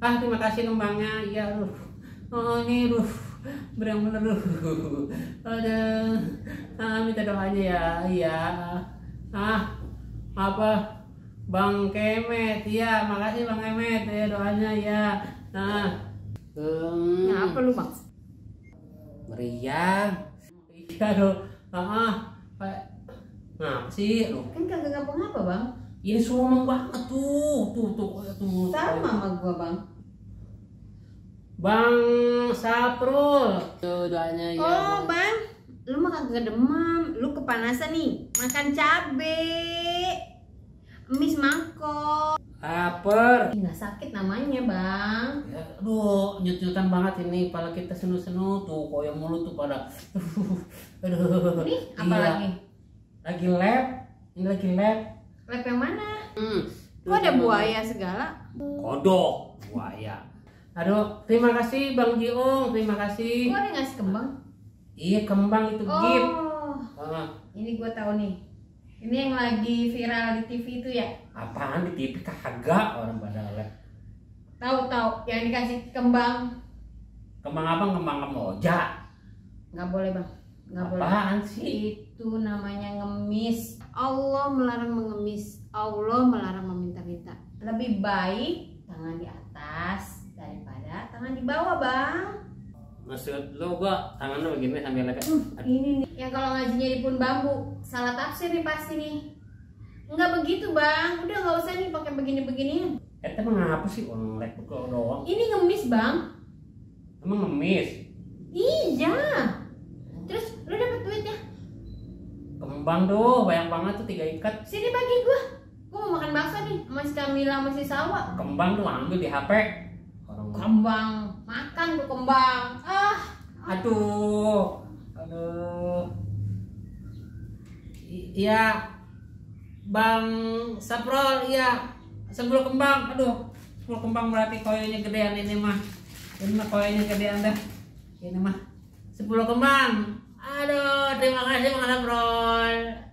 Terima kasih kembangnya. Iya, aduh. Oh, ini berang bener Aduh. Minta doanya ya. Iya. Apa? Bang Kemet. Iya, makasih Bang Kemet ya doanya ya. Apa lu, Bang? Meriang. Iya loh. Apa sih lu? Kan kagak ngapa-ngapa, Bang. Ini somong banget tuh. Sama sama gua, Bang. Bang Saprul. Tuh doanya ya. Oh, Bang. Lu mah kagak demam. Lu kepanasan nih. Makan cabe. Emis mangkok. Lapar. Nggak sakit namanya, Bang. Ya, aduh, nyut-nyutan banget ini. Pala kita senu-senu tuh, koyong mulut tuh pada. Aduh. Ini apa Iya. lagi? Lagi lab. Ini lagi lab. Lab yang mana? Tuh, Kok ada buaya segala? Kodok, buaya. Aduh, terima kasih Bang Jiung, terima kasih. Kok ada ngasih kembang? Iya, kembang itu gift. Oh, ini gua tahu nih. Ini yang lagi viral di TV itu ya? Apaan di TV kagak orang pada lab. Tahu, yang dikasih kembang. Kembang apa? Kembang kemoja. Nggak boleh, Bang. Nggak boleh. Apaan sih? Itu namanya ngemis. Allah melarang mengemis. Allah melarang meminta-minta. Lebih baik tangan di atas daripada tangan di bawah, Bang. Maksud lo gua tangannya begini sambil lepet. Ini nih, yang kalau ngajinya di pun bambu. Salah tafsir nih pasti nih. Nggak begitu, Bang. Udah nggak usah nih pakai begini-beginian. Emang apa sih orang lab doang? Ini ngemis, Bang. Emang ngemis? Iya. Terus lu dapet duit ya? Kembang tuh, banyak banget tuh 3 ikat. Sini bagi gua. Gua mau makan bakso nih sama si Kamila sama si Sawa. Kembang tuh ambil di HP. Orang Kembang, makan tuh kembang. aduh. Iya. Bang Saprol, iya. 10 kembang. Aduh. 10 kembang berarti koyonya gedean ini mah. Ini mah koyonya gedean dah. Ini mah 10 kembang. Aduh, terima kasih Bang Saprol.